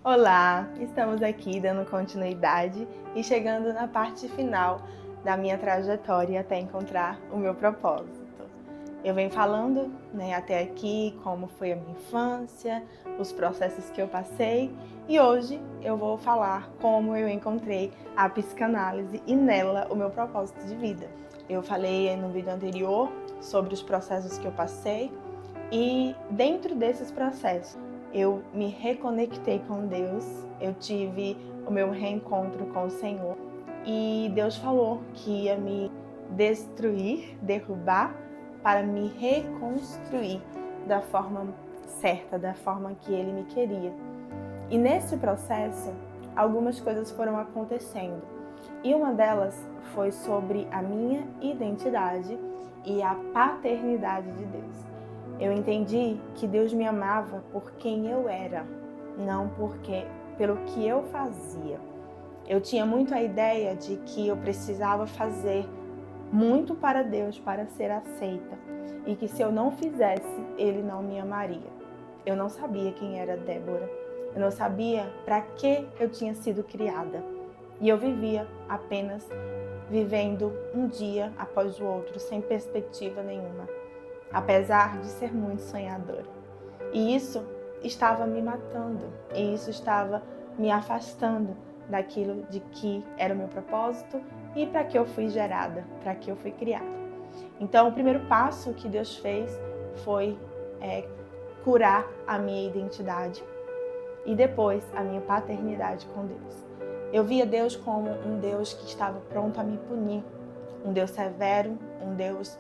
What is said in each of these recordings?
Olá, estamos aqui dando continuidade e chegando na parte final da minha trajetória até encontrar o meu propósito. Eu venho falando, até aqui como foi a minha infância, os processos que eu passei e hoje eu vou falar como eu encontrei a psicanálise e nela o meu propósito de vida. Eu falei no vídeo anterior sobre os processos que eu passei e dentro desses processos eu me reconectei com Deus, eu tive o meu reencontro com o Senhor e Deus falou que ia me destruir, derrubar, para me reconstruir da forma certa, da forma que Ele me queria. E nesse processo, algumas coisas foram acontecendo. E uma delas foi sobre a minha identidade e a paternidade de Deus. Eu entendi que Deus me amava por quem eu era, não pelo que eu fazia. Eu tinha muito a ideia de que eu precisava fazer muito para Deus para ser aceita e que se eu não fizesse, Ele não me amaria. Eu não sabia quem era Débora, eu não sabia para que eu tinha sido criada e eu vivia apenas vivendo um dia após o outro sem perspectiva nenhuma, apesar de ser muito sonhadora. E isso estava me matando, e isso estava me afastando daquilo de que era o meu propósito e para que eu fui gerada, para que eu fui criada. Então, o primeiro passo que Deus fez foi curar a minha identidade e depois a minha paternidade com Deus. Eu via Deus como um Deus que estava pronto a me punir, um Deus severo, um Deus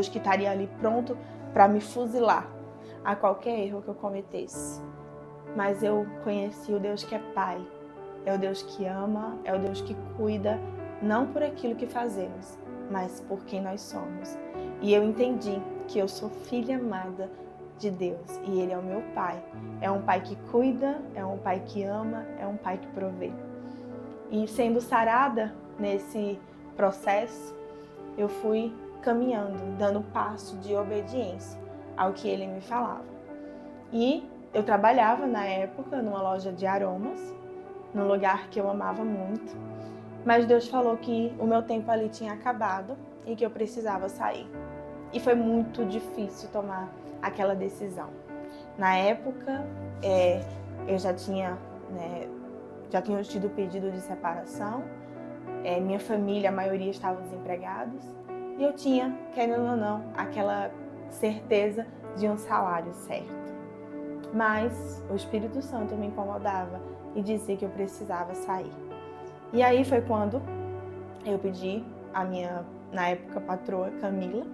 que estaria ali pronto para me fuzilar a qualquer erro que eu cometesse. Mas eu conheci o Deus que é Pai, é o Deus que ama, é o Deus que cuida, não por aquilo que fazemos, mas por quem nós somos. E eu entendi que eu sou filha amada de Deus e Ele é o meu Pai. É um Pai que cuida, é um Pai que ama, é um Pai que provê. E sendo sarada nesse processo, eu fui caminhando, dando passo de obediência ao que Ele me falava. E eu trabalhava na época numa loja de aromas, num lugar que eu amava muito, mas Deus falou que o meu tempo ali tinha acabado e que eu precisava sair. E foi muito difícil tomar aquela decisão. Na época, eu já tinha tido pedido de separação, minha família, a maioria estavam desempregados, e eu tinha, querendo ou não, aquela certeza de um salário certo. Mas o Espírito Santo me incomodava e dizia que eu precisava sair. E aí foi quando eu pedi a minha, na época, patroa Camila,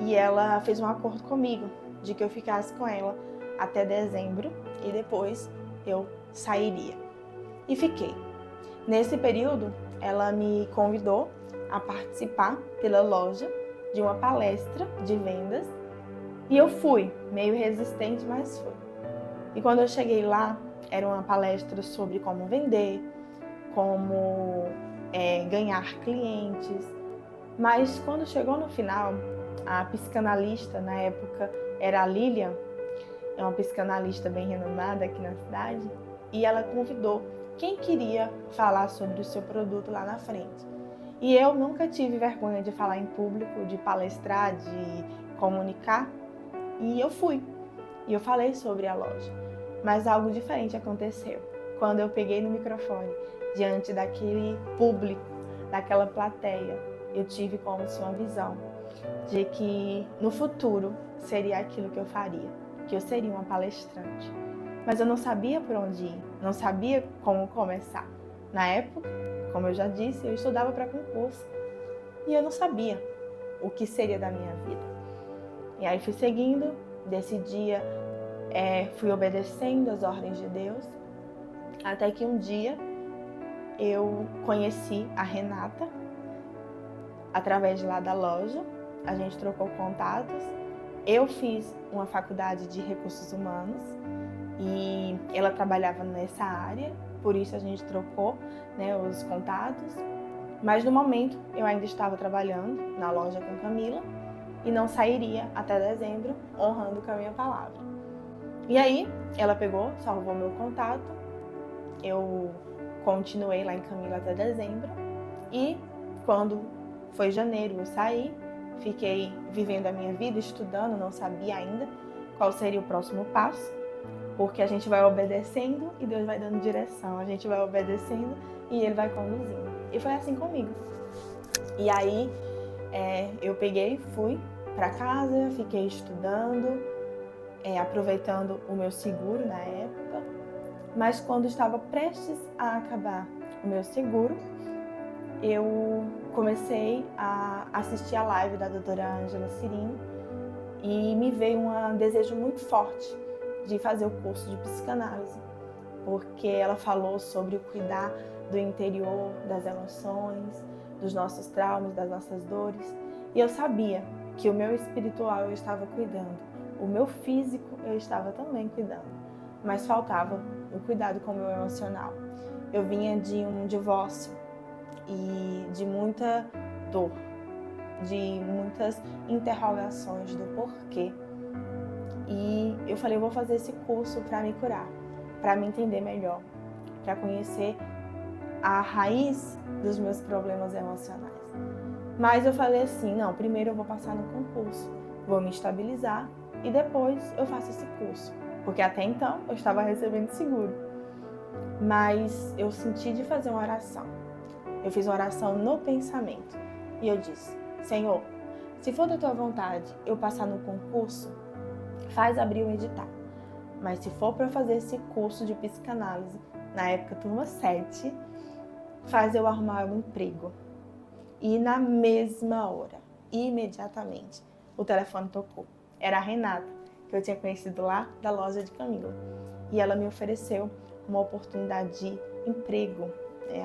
e ela fez um acordo comigo de que eu ficasse com ela até dezembro e depois eu sairia. E fiquei. Nesse período, ela me convidou a participar pela loja de uma palestra de vendas e eu fui, meio resistente, mas fui. E quando eu cheguei lá, era uma palestra sobre como vender, como ganhar clientes. Mas quando chegou no final, a psicanalista na época era a Lilian, é uma psicanalista bem renomada aqui na cidade, e ela convidou quem queria falar sobre o seu produto lá na frente. E eu nunca tive vergonha de falar em público, de palestrar, de comunicar, e eu fui. E eu falei sobre a loja. Mas algo diferente aconteceu. Quando eu peguei no microfone, diante daquele público, daquela plateia, eu tive como se uma visão de que no futuro seria aquilo que eu faria, que eu seria uma palestrante. Mas eu não sabia por onde ir, não sabia como começar. Na época, como eu já disse, eu estudava para concurso e eu não sabia o que seria da minha vida. E aí fui seguindo, desse dia fui obedecendo as ordens de Deus, até que um dia eu conheci a Renata através de lá da loja, a gente trocou contatos, eu fiz uma faculdade de recursos humanos e ela trabalhava nessa área, por isso a gente trocou os contatos, mas no momento eu ainda estava trabalhando na loja com Camila e não sairia até dezembro, honrando com a minha palavra. E aí, ela pegou, salvou meu contato, eu continuei lá em Camilo até dezembro, e quando foi janeiro eu saí, fiquei vivendo a minha vida, estudando, não sabia ainda qual seria o próximo passo, porque a gente vai obedecendo e Deus vai dando direção, a gente vai obedecendo e Ele vai conduzindo. E foi assim comigo. E aí eu peguei, fui para casa, fiquei estudando, aproveitando o meu seguro na época, mas quando estava prestes a acabar o meu seguro, eu comecei a assistir a live da doutora Ângela Cirino e me veio um desejo muito forte de fazer o curso de psicanálise, porque ela falou sobre o cuidar do interior, das emoções, dos nossos traumas, das nossas dores, e eu sabia que o meu espiritual eu estava cuidando, o meu físico eu estava também cuidando, mas faltava o cuidado com o meu emocional. Eu vinha de um divórcio e de muita dor, de muitas interrogações do porquê. E eu falei, eu vou fazer esse curso para me curar, para me entender melhor, para conhecer a raiz dos meus problemas emocionais. Mas eu falei assim, não, primeiro eu vou passar no concurso, vou me estabilizar e depois eu faço esse curso. Porque até então eu estava recebendo seguro. Mas eu senti de fazer uma oração. Eu fiz uma oração no pensamento. E eu disse, Senhor, se for da tua vontade eu passar no concurso, faz abrir o edital. Mas se for para fazer esse curso de psicanálise, na época turma 7, faz eu arrumar um emprego. E na mesma hora, imediatamente, o telefone tocou. Era a Renata, que eu tinha conhecido lá da loja de Camilo. E ela me ofereceu uma oportunidade de emprego,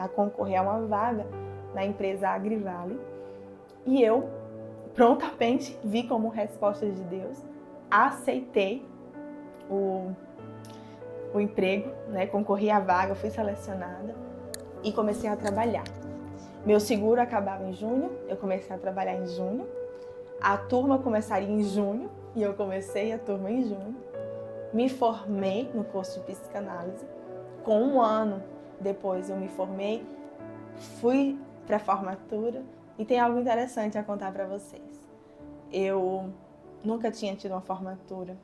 a concorrer a uma vaga na empresa Agrivale. E eu, prontamente, vi como resposta de Deus, aceitei o emprego, concorri à vaga, fui selecionada e comecei a trabalhar. Meu seguro acabava em junho, eu comecei a trabalhar em junho. A turma começaria em junho e eu comecei a turma em junho. Me formei no curso de psicanálise. Com um ano depois eu me formei, fui para a formatura e tem algo interessante a contar para vocês. Eu nunca tinha tido uma formatura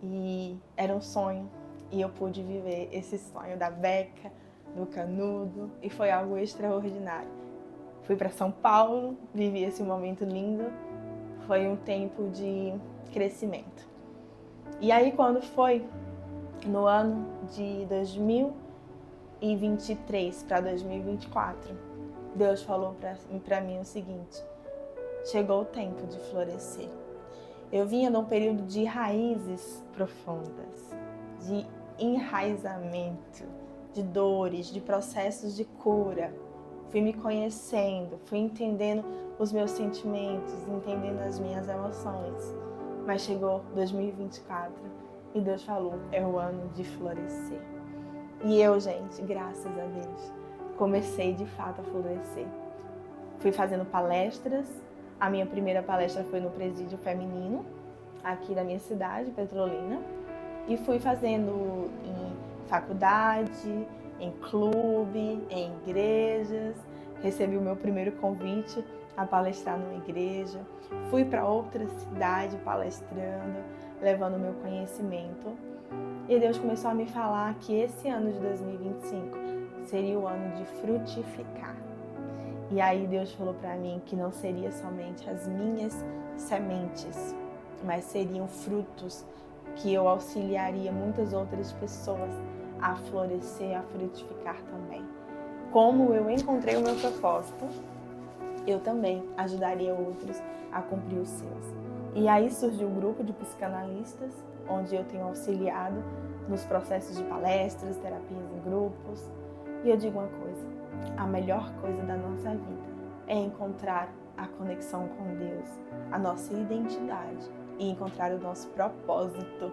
e era um sonho e eu pude viver esse sonho da beca, do canudo, e foi algo extraordinário. Fui para São Paulo, vivi esse momento lindo, foi um tempo de crescimento. E aí quando foi no ano de 2023 para 2024, Deus falou para mim o seguinte, chegou o tempo de florescer. Eu vinha num período de raízes profundas, de enraizamento, de dores, de processos de cura. Fui me conhecendo, fui entendendo os meus sentimentos, entendendo as minhas emoções. Mas chegou 2024 e Deus falou, é o ano de florescer. E eu, gente, graças a Deus, comecei de fato a florescer. Fui fazendo palestras. A minha primeira palestra foi no Presídio Feminino, aqui da minha cidade, Petrolina. E fui fazendo em faculdade, em clube, em igrejas. Recebi o meu primeiro convite a palestrar numa igreja. Fui para outra cidade palestrando, levando o meu conhecimento. E Deus começou a me falar que esse ano de 2025 seria o ano de frutificar. E aí Deus falou para mim que não seria somente as minhas sementes, mas seriam frutos que eu auxiliaria muitas outras pessoas a florescer, a frutificar também. Como eu encontrei o meu propósito, eu também ajudaria outros a cumprir os seus. E aí surgiu um grupo de psicanalistas, onde eu tenho auxiliado nos processos de palestras, terapias em grupos. E eu digo uma coisa, a melhor coisa da nossa vida é encontrar a conexão com Deus, a nossa identidade e encontrar o nosso propósito.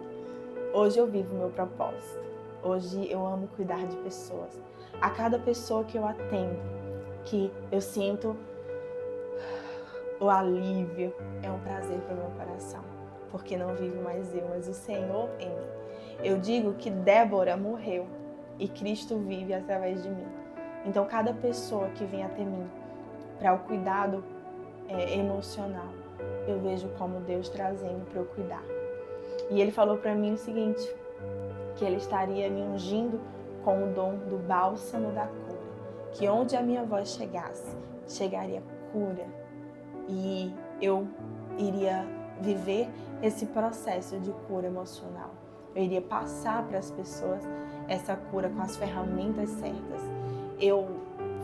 Hoje eu vivo o meu propósito. Hoje eu amo cuidar de pessoas. A cada pessoa que eu atendo, que eu sinto o alívio, é um prazer para o meu coração. porque não vivo mais eu, mas o Senhor em mim. Eu digo que Débora morreu e Cristo vive através de mim. Então, cada pessoa que vem até mim para o cuidado emocional, eu vejo como Deus trazendo para eu cuidar. E ele falou para mim o seguinte, que ele estaria me ungindo com o dom do bálsamo da cura, que onde a minha voz chegasse, chegaria cura, e eu iria viver esse processo de cura emocional. Eu iria passar para as pessoas essa cura com as ferramentas certas. Eu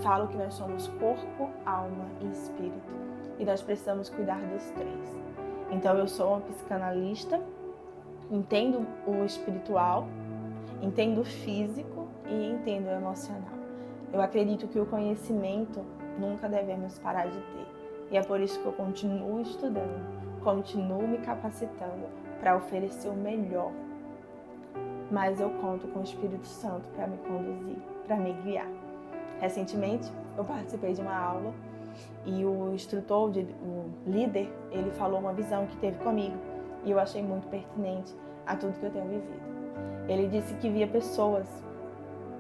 falo que nós somos corpo, alma e espírito, e nós precisamos cuidar dos três. Então eu sou uma psicanalista, entendo o espiritual, entendo o físico e entendo o emocional. Eu acredito que o conhecimento nunca devemos parar de ter. E é por isso que eu continuo estudando, continuo me capacitando para oferecer o melhor. Mas eu conto com o Espírito Santo para me conduzir, para me guiar. Recentemente, eu participei de uma aula e o instrutor, o líder, ele falou uma visão que teve comigo e eu achei muito pertinente a tudo que eu tenho vivido. Ele disse que via pessoas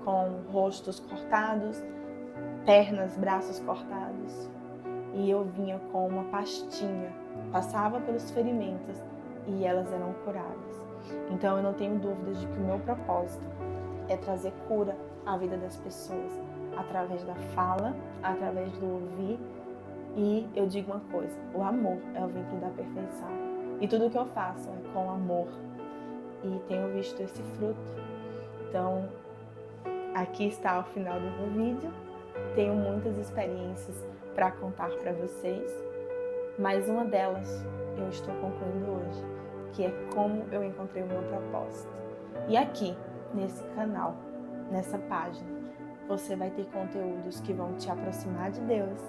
com rostos cortados, pernas, braços cortados, e eu vinha com uma pastinha, passava pelos ferimentos e elas eram curadas. Então eu não tenho dúvidas de que o meu propósito é trazer cura à vida das pessoas, através da fala, através do ouvir. E eu digo uma coisa, o amor é o vínculo da perfeição. E tudo que eu faço é com amor. E tenho visto esse fruto. Então, aqui está o final do meu vídeo. Tenho muitas experiências para contar para vocês, mas uma delas eu estou concluindo hoje, que é como eu encontrei o meu propósito. E aqui, nesse canal, nessa página, você vai ter conteúdos que vão te aproximar de Deus,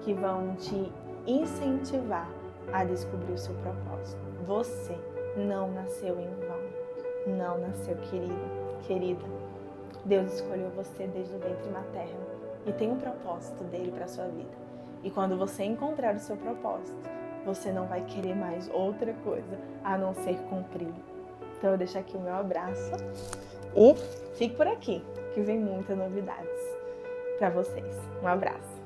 que vão te incentivar a descobrir o seu propósito. Você não nasceu em vão, não nasceu querida. Deus escolheu você desde o ventre materno e tem um propósito dele para a sua vida. E quando você encontrar o seu propósito, você não vai querer mais outra coisa a não ser cumpri-lo. Então eu deixo aqui o meu abraço e fique por aqui, que vem muitas novidades para vocês. Um abraço.